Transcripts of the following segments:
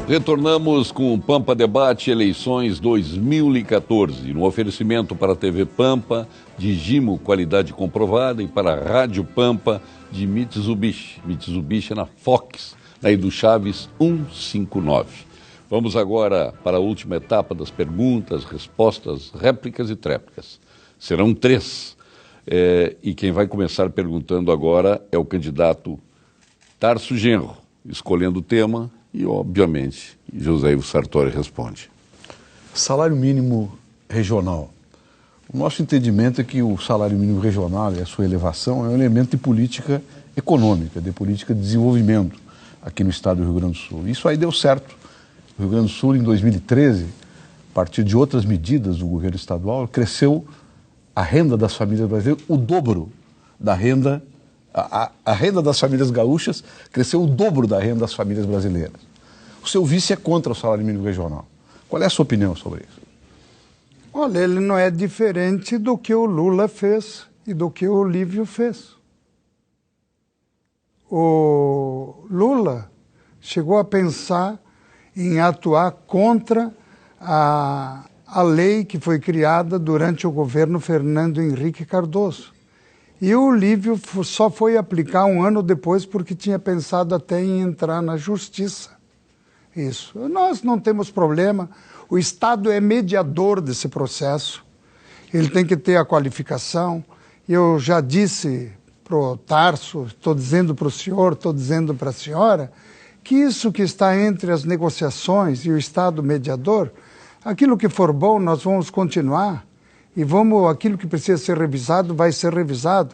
Retornamos com o Pampa Debate Eleições 2014, no oferecimento para a TV Pampa, de Gimo, qualidade comprovada, e para a Rádio Pampa, de Mitsubishi. Mitsubishi é na Fox, na Edu Chaves 159. Vamos agora para a última etapa das perguntas, respostas, réplicas e tréplicas. Serão 3. E quem vai começar perguntando agora é o candidato Tarso Genro, escolhendo o tema. E, obviamente, José Ivo Sartori responde. Salário mínimo regional. O nosso entendimento é que o salário mínimo regional e a sua elevação é um elemento de política econômica, de política de desenvolvimento aqui no estado do Rio Grande do Sul. Isso aí deu certo. O Rio Grande do Sul, em 2013, a partir de outras medidas do governo estadual, cresceu a renda das famílias brasileiras, o dobro da renda. A renda das famílias gaúchas cresceu o dobro da renda das famílias brasileiras. O seu vice é contra o salário mínimo regional. Qual é a sua opinião sobre isso? Olha, ele não é diferente do que o Lula fez e do que o Olívio fez. O Lula chegou a pensar em atuar contra a lei que foi criada durante o governo Fernando Henrique Cardoso. E o Olívio só foi aplicar um ano depois porque tinha pensado até em entrar na justiça. Isso. Nós não temos problema. O Estado é mediador desse processo. Ele tem que ter a qualificação. Eu já disse para o Tarso, estou dizendo para o senhor, estou dizendo para a senhora, que isso que está entre as negociações e o Estado mediador, aquilo que for bom nós vamos continuar. E aquilo que precisa ser revisado vai ser revisado.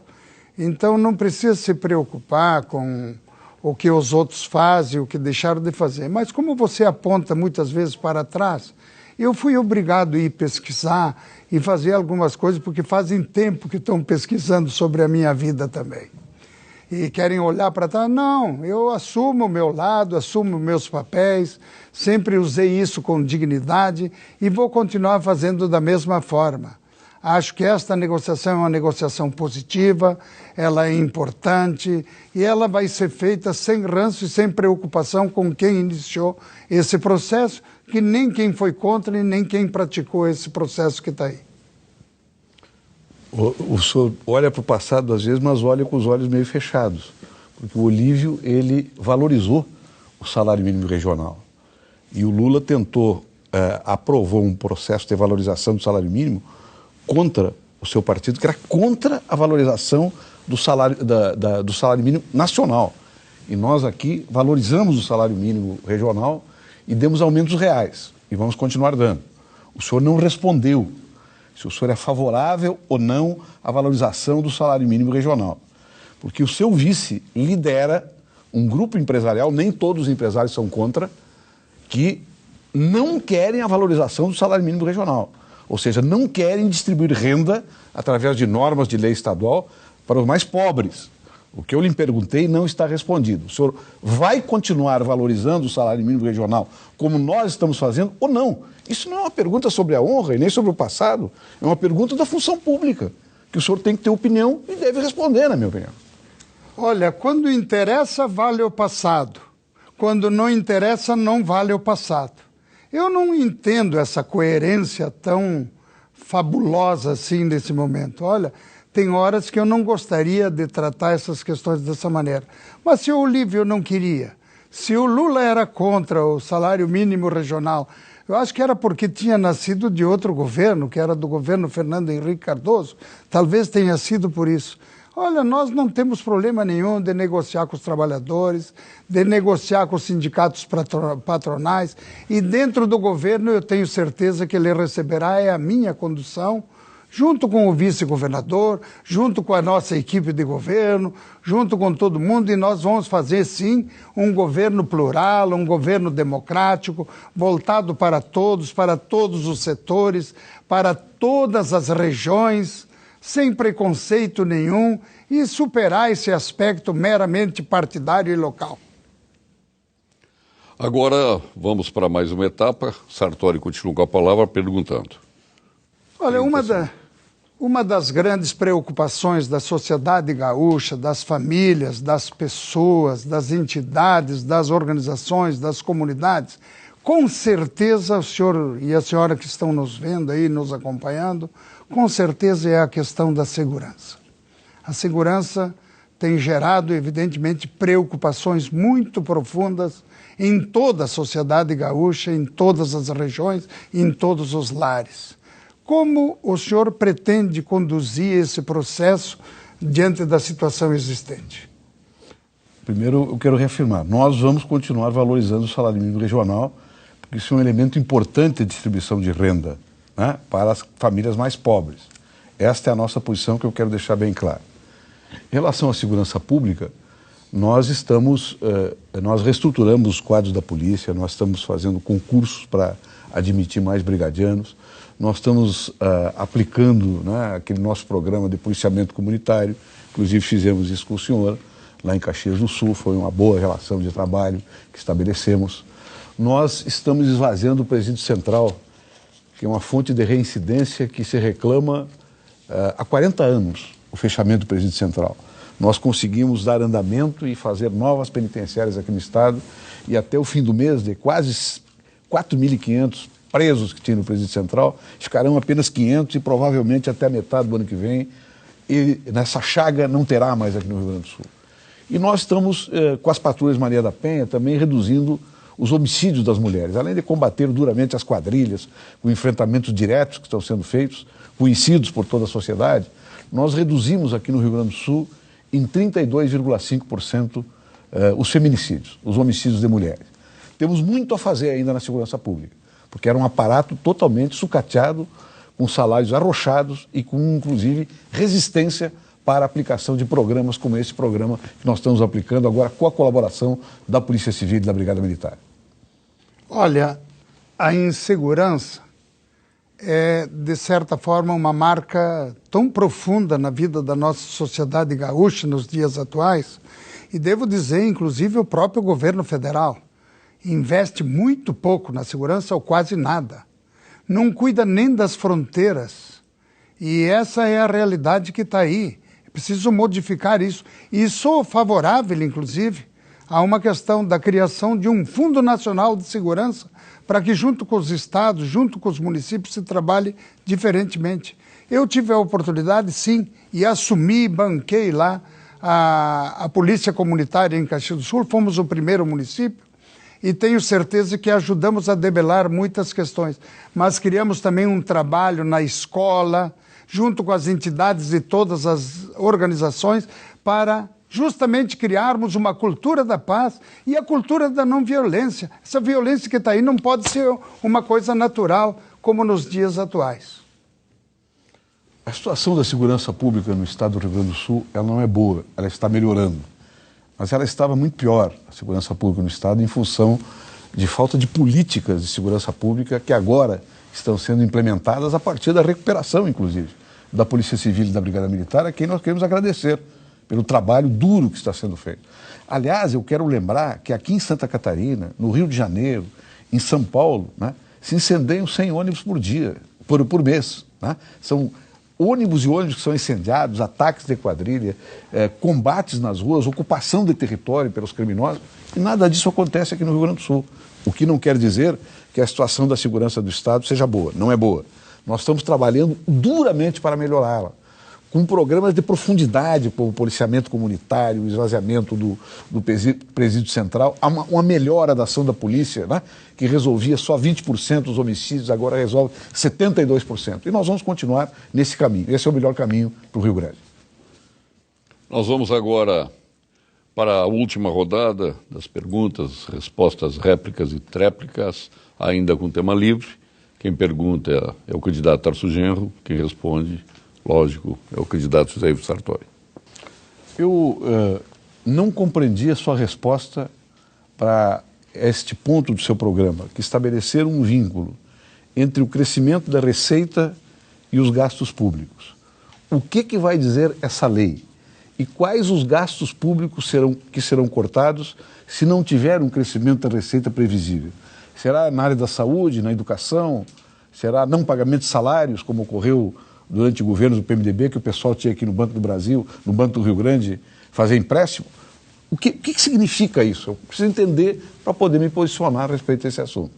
Então não precisa se preocupar com o que os outros fazem, o que deixaram de fazer. Mas como você aponta muitas vezes para trás, eu fui obrigado a ir pesquisar e fazer algumas coisas, porque fazem tempo que estão pesquisando sobre a minha vida também. E querem olhar para trás. Não, eu assumo o meu lado, assumo meus papéis, sempre usei isso com dignidade e vou continuar fazendo da mesma forma. Acho que esta negociação é uma negociação positiva, ela é importante e ela vai ser feita sem ranço e sem preocupação com quem iniciou esse processo, que nem quem foi contra e nem quem praticou esse processo que está aí. O senhor olha para o passado às vezes, mas olha com os olhos meio fechados, porque o Olívio, ele valorizou o salário mínimo regional e o Lula aprovou um processo de valorização do salário mínimo contra o seu partido, que era contra a valorização do salário mínimo nacional. E nós aqui valorizamos o salário mínimo regional e demos aumentos reais. E vamos continuar dando. O senhor não respondeu se o senhor é favorável ou não à valorização do salário mínimo regional. Porque o seu vice lidera um grupo empresarial, nem todos os empresários são contra, que não querem a valorização do salário mínimo regional. Ou seja, não querem distribuir renda através de normas de lei estadual para os mais pobres. O que eu lhe perguntei não está respondido. O senhor vai continuar valorizando o salário mínimo regional como nós estamos fazendo ou não? Isso não é uma pergunta sobre a honra e nem sobre o passado, é uma pergunta da função pública, que o senhor tem que ter opinião e deve responder, na minha opinião. Olha, quando interessa, vale o passado. Quando não interessa, não vale o passado. Eu não entendo essa coerência tão fabulosa assim nesse momento. Olha, tem horas que eu não gostaria de tratar essas questões dessa maneira. Mas se o Olívio não queria, se o Lula era contra o salário mínimo regional, eu acho que era porque tinha nascido de outro governo, que era do governo Fernando Henrique Cardoso. Talvez tenha sido por isso. Olha, nós não temos problema nenhum de negociar com os trabalhadores, de negociar com os sindicatos patronais, e dentro do governo eu tenho certeza que ele receberá a minha condução, junto com o vice-governador, junto com a nossa equipe de governo, junto com todo mundo, e nós vamos fazer sim um governo plural, um governo democrático, voltado para todos os setores, para todas as regiões, sem preconceito nenhum, e superar esse aspecto meramente partidário e local. Agora vamos para mais uma etapa. Sartori continua com a palavra perguntando. Olha, Uma das grandes preocupações da sociedade gaúcha, das famílias, das pessoas, das entidades, das organizações, das comunidades, com certeza o senhor e a senhora que estão nos vendo aí, nos acompanhando, com certeza é a questão da segurança. A segurança tem gerado, evidentemente, preocupações muito profundas em toda a sociedade gaúcha, em todas as regiões, em todos os lares. Como o senhor pretende conduzir esse processo diante da situação existente? Primeiro, eu quero reafirmar, nós vamos continuar valorizando o salário mínimo regional, porque isso é um elemento importante de distribuição de renda, né, para as famílias mais pobres. Esta é a nossa posição que eu quero deixar bem clara. Em relação à segurança pública, nós reestruturamos os quadros da polícia, nós estamos fazendo concursos para admitir mais brigadianos, nós estamos aplicando, né, aquele nosso programa de policiamento comunitário, inclusive fizemos isso com o senhor, lá em Caxias do Sul, foi uma boa relação de trabalho que estabelecemos. Nós estamos esvaziando o Presídio Central, que é uma fonte de reincidência que se reclama há 40 anos, o fechamento do Presídio Central. Nós conseguimos dar andamento e fazer novas penitenciárias aqui no estado, e até o fim do mês, de quase 4.500 presos que tinha no Presídio Central, ficarão apenas 500 e provavelmente até a metade do ano que vem, e nessa chaga não terá mais aqui no Rio Grande do Sul. E nós estamos, com as patrulhas Maria da Penha, também reduzindo os homicídios das mulheres, além de combater duramente as quadrilhas, com enfrentamentos diretos que estão sendo feitos, conhecidos por toda a sociedade. Nós reduzimos aqui no Rio Grande do Sul em 32,5% os feminicídios, os homicídios de mulheres. Temos muito a fazer ainda na segurança pública, porque era um aparato totalmente sucateado, com salários arrochados e com, inclusive, resistência para a aplicação de programas como esse programa que nós estamos aplicando agora com a colaboração da Polícia Civil e da Brigada Militar. Olha, a insegurança é, de certa forma, uma marca tão profunda na vida da nossa sociedade gaúcha nos dias atuais, e devo dizer, inclusive, o próprio governo federal investe muito pouco na segurança ou quase nada. Não cuida nem das fronteiras. E essa é a realidade que está aí. É preciso modificar isso. E sou favorável, inclusive, a uma questão da criação de um Fundo Nacional de Segurança para que, junto com os estados, junto com os municípios, se trabalhe diferentemente. Eu tive a oportunidade, sim, e assumi, banquei lá a Polícia Comunitária em Caxias do Sul, fomos o primeiro município, e tenho certeza que ajudamos a debelar muitas questões. Mas criamos também um trabalho na escola, junto com as entidades de todas as organizações, para justamente criarmos uma cultura da paz e a cultura da não violência. Essa violência que está aí não pode ser uma coisa natural, como nos dias atuais. A situação da segurança pública no estado do Rio Grande do Sul, ela não é boa, ela está melhorando. Mas ela estava muito pior, a segurança pública no estado, em função de falta de políticas de segurança pública que agora estão sendo implementadas a partir da recuperação, inclusive, da Polícia Civil e da Brigada Militar, a quem nós queremos agradecer pelo trabalho duro que está sendo feito. Aliás, eu quero lembrar que aqui em Santa Catarina, no Rio de Janeiro, em São Paulo, né, se incendeiam 100 ônibus por dia, por mês. Né? São ônibus e ônibus que são incendiados, ataques de quadrilha, combates nas ruas, ocupação de território pelos criminosos, e nada disso acontece aqui no Rio Grande do Sul. O que não quer dizer que a situação da segurança do Estado seja boa, não é boa. Nós estamos trabalhando duramente para melhorá-la, com programas de profundidade, como o policiamento comunitário, o esvaziamento do presídio central, uma melhora da ação da polícia, né, que resolvia só 20% dos homicídios, agora resolve 72%. E nós vamos continuar nesse caminho. Esse é o melhor caminho para o Rio Grande. Nós vamos agora para a última rodada das perguntas, respostas, réplicas e tréplicas, ainda com tema livre. Quem pergunta é o candidato Tarso Genro, quem responde, lógico, é o candidato José Ivo Sartori. Eu não compreendi a sua resposta para este ponto do seu programa, que estabelecer um vínculo entre o crescimento da receita e os gastos públicos. O que vai dizer essa lei? E quais os gastos públicos que serão cortados se não tiver um crescimento da receita previsível? Será na área da saúde, na educação? Será não pagamento de salários, como ocorreu durante governos do PMDB, que o pessoal tinha aqui no Banco do Brasil, no Banco do Rio Grande, fazer empréstimo. O que significa isso? Eu preciso entender para poder me posicionar a respeito desse assunto.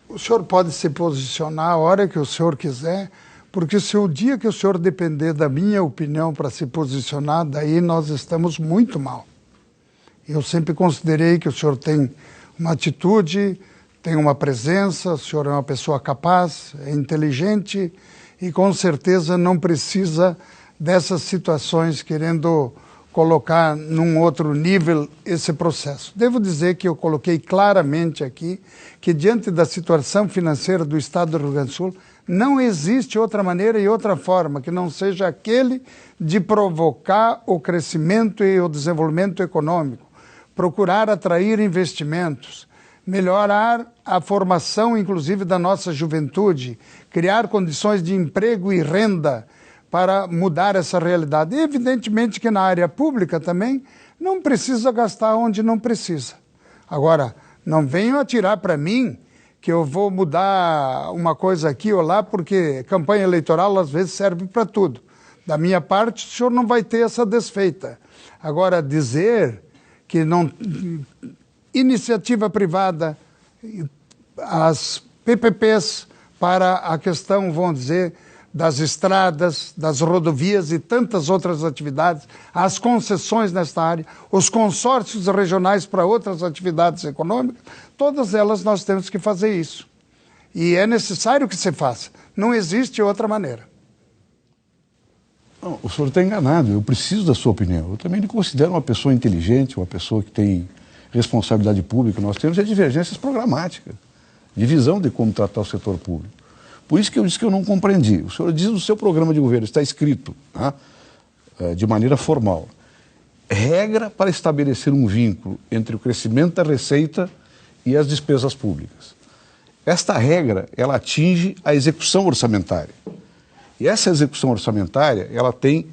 O senhor pode se posicionar a hora que o senhor quiser, porque se o dia que o senhor depender da minha opinião para se posicionar, daí nós estamos muito mal. Eu sempre considerei que o senhor tem uma atitude, tem uma presença, o senhor é uma pessoa capaz, é inteligente e com certeza não precisa dessas situações querendo colocar num outro nível esse processo. Devo dizer que eu coloquei claramente aqui que diante da situação financeira do Estado do Rio Grande do Sul não existe outra maneira e outra forma que não seja aquele de provocar o crescimento e o desenvolvimento econômico, procurar atrair investimentos, melhorar a formação inclusive da nossa juventude, criar condições de emprego e renda para mudar essa realidade. E evidentemente que na área pública também não precisa gastar onde não precisa. Agora, não venham atirar para mim que eu vou mudar uma coisa aqui ou lá, porque campanha eleitoral às vezes serve para tudo. Da minha parte, o senhor não vai ter essa desfeita. Agora, dizer que não... iniciativa privada, as PPPs para a questão, vamos dizer, das estradas, das rodovias e tantas outras atividades, as concessões nesta área, os consórcios regionais para outras atividades econômicas, todas elas nós temos que fazer isso. E é necessário que se faça. Não existe outra maneira. Não, o senhor está enganado. Eu preciso da sua opinião. Eu também me considero uma pessoa inteligente, uma pessoa que tem responsabilidade pública. Nós temos divergências programáticas, de visão de como tratar o setor público. Por isso que eu disse que eu não compreendi. O senhor diz no seu programa de governo, está escrito, tá, de maneira formal, regra para estabelecer um vínculo entre o crescimento da receita e as despesas públicas. Esta regra, ela atinge a execução orçamentária. E essa execução orçamentária, ela tem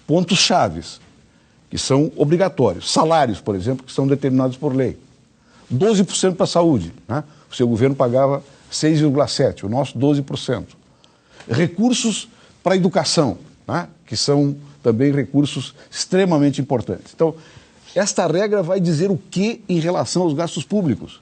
pontos chaves, que são obrigatórios. Salários, por exemplo, que são determinados por lei. 12% para a saúde, né? O seu governo pagava 6,7%, o nosso 12%. Recursos para a educação, né? Que são também recursos extremamente importantes. Então, esta regra vai dizer o que em relação aos gastos públicos?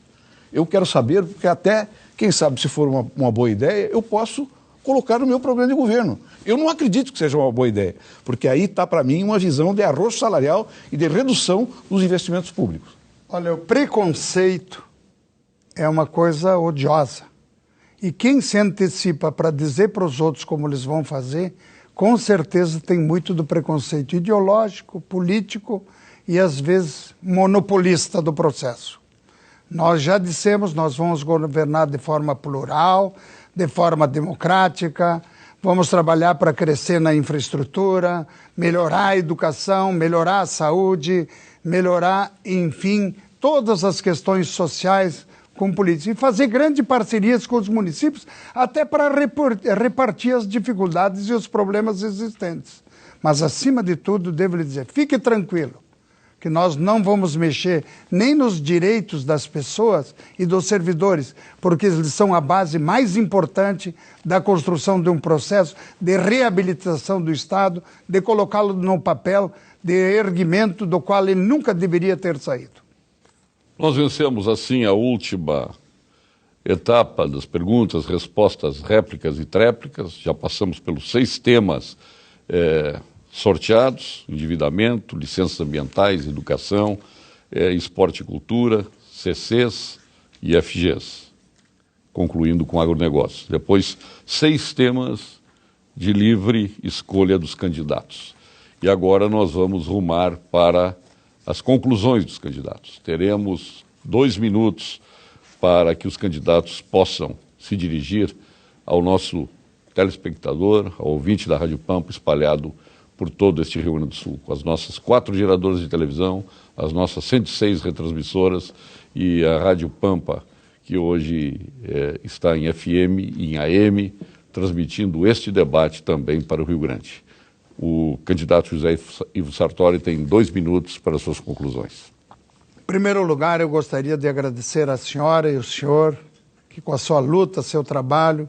Eu quero saber, porque até, quem sabe, se for uma boa ideia, eu posso colocar no meu programa de governo. Eu não acredito que seja uma boa ideia, porque aí está, para mim, uma visão de arroxo salarial e de redução dos investimentos públicos. Olha, o preconceito é uma coisa odiosa. E quem se antecipa para dizer para os outros como eles vão fazer, com certeza tem muito do preconceito ideológico, político e, às vezes, monopolista do processo. Nós já dissemos, nós vamos governar de forma plural, de forma democrática, vamos trabalhar para crescer na infraestrutura, melhorar a educação, melhorar a saúde, melhorar, enfim, todas as questões sociais com políticos e fazer grandes parcerias com os municípios até para repartir as dificuldades e os problemas existentes. Mas, acima de tudo, devo lhe dizer, fique tranquilo, que nós não vamos mexer nem nos direitos das pessoas e dos servidores, porque eles são a base mais importante da construção de um processo de reabilitação do Estado, de colocá-lo no papel de erguimento do qual ele nunca deveria ter saído. Nós vencemos assim a última etapa das perguntas, respostas, réplicas e tréplicas. Já passamos pelos 6 temas sorteados: endividamento, licenças ambientais, educação, esporte e cultura, CCs e FGs, concluindo com agronegócio. Depois, 6 temas de livre escolha dos candidatos. E agora nós vamos rumar para as conclusões dos candidatos. Teremos 2 minutos para que os candidatos possam se dirigir ao nosso telespectador, ao ouvinte da Rádio Pampa, espalhado por todo este Rio Grande do Sul, com as nossas 4 geradoras de televisão, as nossas 106 retransmissoras e a Rádio Pampa, que hoje está em FM e em AM, transmitindo este debate também para o Rio Grande. O candidato José Ivo Sartori tem 2 minutos para suas conclusões. Em primeiro lugar, eu gostaria de agradecer à senhora e ao senhor, que com a sua luta, seu trabalho,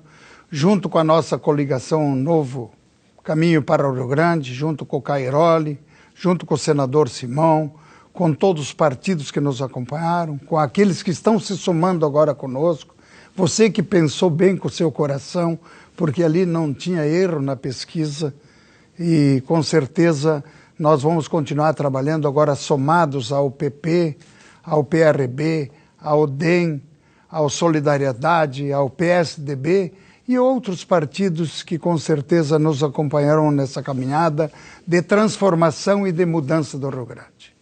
junto com a nossa coligação Novo Caminho para o Rio Grande, junto com o Cairoli, junto com o senador Simão, com todos os partidos que nos acompanharam, com aqueles que estão se somando agora conosco, você que pensou bem com o seu coração, porque ali não tinha erro na pesquisa, e com certeza nós vamos continuar trabalhando agora somados ao PP, ao PRB, ao DEM, ao Solidariedade, ao PSDB e outros partidos que com certeza nos acompanharam nessa caminhada de transformação e de mudança do Rio Grande.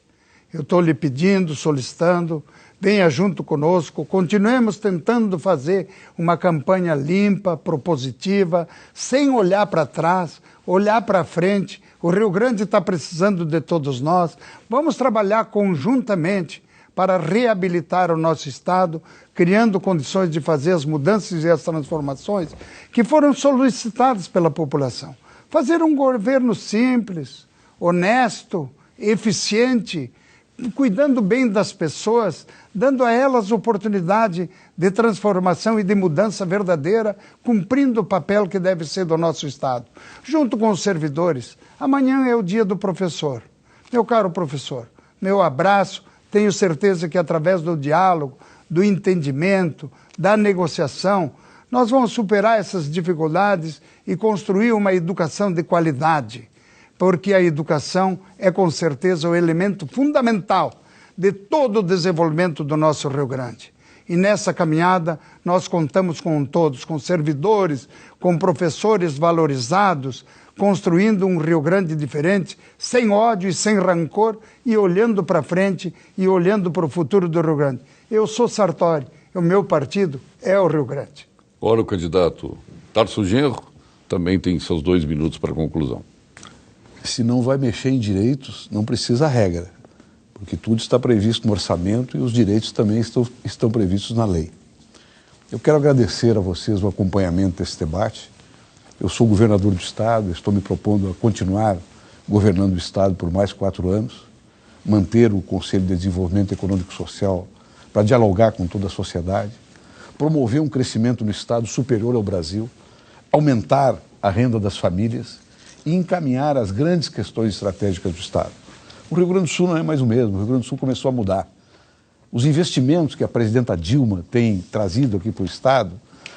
Eu estou lhe pedindo, solicitando, venha junto conosco, continuemos tentando fazer uma campanha limpa, propositiva, sem olhar para trás, olhar para frente. O Rio Grande está precisando de todos nós. Vamos trabalhar conjuntamente para reabilitar o nosso Estado, criando condições de fazer as mudanças e as transformações que foram solicitadas pela população. Fazer um governo simples, honesto, eficiente, cuidando bem das pessoas, dando a elas oportunidade de transformação e de mudança verdadeira, cumprindo o papel que deve ser do nosso Estado. Junto com os servidores, amanhã é o dia do professor. Meu caro professor, meu abraço, tenho certeza que através do diálogo, do entendimento, da negociação, nós vamos superar essas dificuldades e construir uma educação de qualidade, porque a educação é com certeza o elemento fundamental de todo o desenvolvimento do nosso Rio Grande. E nessa caminhada nós contamos com todos, com servidores, com professores valorizados, construindo um Rio Grande diferente, sem ódio e sem rancor, e olhando para frente e olhando para o futuro do Rio Grande. Eu sou Sartori, o meu partido é o Rio Grande. Ora, o candidato Tarso Genro também tem seus 2 minutos para a conclusão. Se não vai mexer em direitos, não precisa regra, porque tudo está previsto no orçamento e os direitos também estão previstos na lei. Eu quero agradecer a vocês o acompanhamento desse debate. Eu sou governador do Estado, estou me propondo a continuar governando o Estado por mais 4 anos, manter o Conselho de Desenvolvimento Econômico e Social para dialogar com toda a sociedade, promover um crescimento no Estado superior ao Brasil, aumentar a renda das famílias e encaminhar as grandes questões estratégicas do Estado. O Rio Grande do Sul não é mais o mesmo, o Rio Grande do Sul começou a mudar. Os investimentos que a presidenta Dilma tem trazido aqui para o Estado,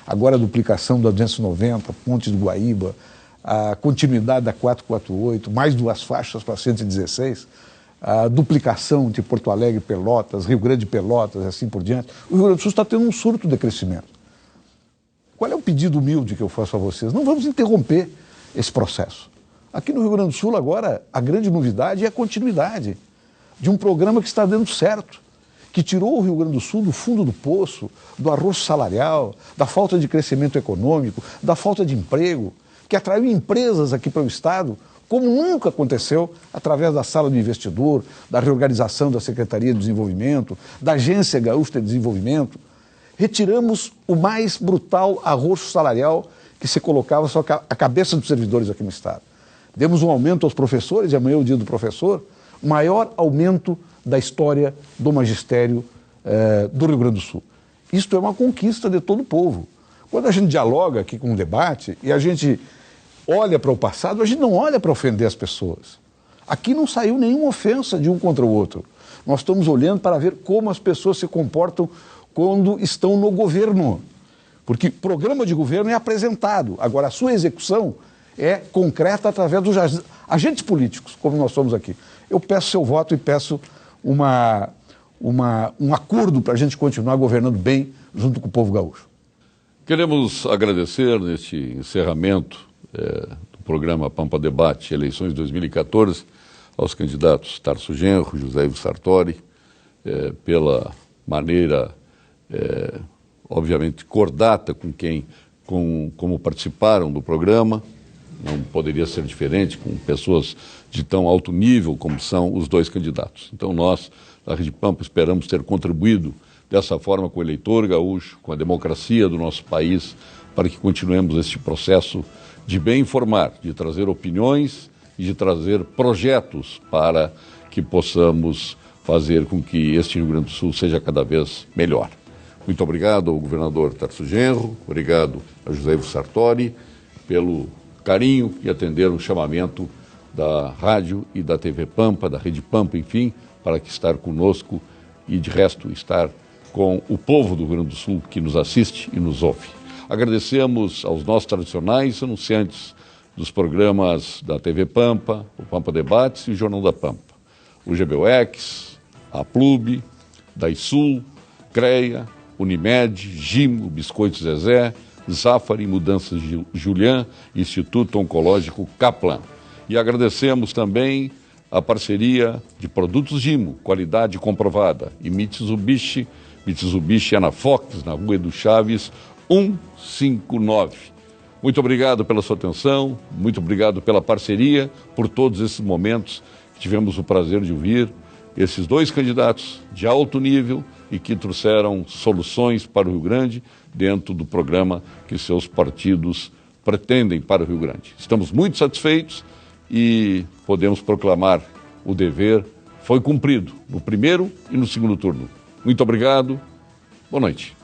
agora a duplicação da 290, Ponte do Guaíba, a continuidade da 448, mais 2 faixas para 116, a duplicação de Porto Alegre, Pelotas, Rio Grande e Pelotas, e assim por diante. O Rio Grande do Sul está tendo um surto de crescimento. Qual é o pedido humilde que eu faço a vocês? Não vamos interromper esse processo. Aqui no Rio Grande do Sul, agora, a grande novidade é a continuidade de um programa que está dando certo, que tirou o Rio Grande do Sul do fundo do poço, do arroxo salarial, da falta de crescimento econômico, da falta de emprego, que atraiu empresas aqui para o Estado, como nunca aconteceu através da Sala do Investidor, da reorganização da Secretaria de Desenvolvimento, da Agência Gaúcha de Desenvolvimento. Retiramos o mais brutal arroxo salarial que se colocava só a cabeça dos servidores aqui no Estado. Demos um aumento aos professores, e amanhã é o dia do professor, o maior aumento da história do magistério do Rio Grande do Sul. Isto é uma conquista de todo o povo. Quando a gente dialoga aqui com um debate e a gente olha para o passado, a gente não olha para ofender as pessoas. Aqui não saiu nenhuma ofensa de um contra o outro. Nós estamos olhando para ver como as pessoas se comportam quando estão no governo. Porque programa de governo é apresentado, agora a sua execução é concreta através dos agentes políticos, como nós somos aqui. Eu peço seu voto e peço um acordo para a gente continuar governando bem junto com o povo gaúcho. Queremos agradecer neste encerramento do programa Pampa Debate Eleições 2014 aos candidatos Tarso Genro, José Ivo Sartori, pela maneira, obviamente, cordata como participaram do programa. Não poderia ser diferente com pessoas de tão alto nível como são os 2 candidatos. Então nós, da Rede Pampa, esperamos ter contribuído dessa forma com o eleitor gaúcho, com a democracia do nosso país, para que continuemos este processo de bem informar, de trazer opiniões e de trazer projetos para que possamos fazer com que este Rio Grande do Sul seja cada vez melhor. Muito obrigado ao governador Tarso Genro, obrigado a José Ivo Sartori pelo carinho e atender o chamamento da rádio e da TV Pampa, da Rede Pampa, enfim, para que estar conosco e, de resto, estar com o povo do Rio Grande do Sul que nos assiste e nos ouve. Agradecemos aos nossos tradicionais anunciantes dos programas da TV Pampa, o Pampa Debates e o Jornal da Pampa, o GBUX, a Plube, Daisul, CREA, Unimed, Gimo, Biscoitos Zezé, Zafari, Mudanças Julian, Instituto Oncológico Kaplan. E agradecemos também a parceria de Produtos Gimo, qualidade comprovada, e Mitsubishi Anafox, na Rua Edu Chaves, 159. Muito obrigado pela sua atenção, muito obrigado pela parceria, por todos esses momentos que tivemos o prazer de ouvir esses dois candidatos de alto nível e que trouxeram soluções para o Rio Grande dentro do programa que seus partidos pretendem para o Rio Grande. Estamos muito satisfeitos e podemos proclamar o dever foi cumprido no primeiro e no segundo turno. Muito obrigado, boa noite.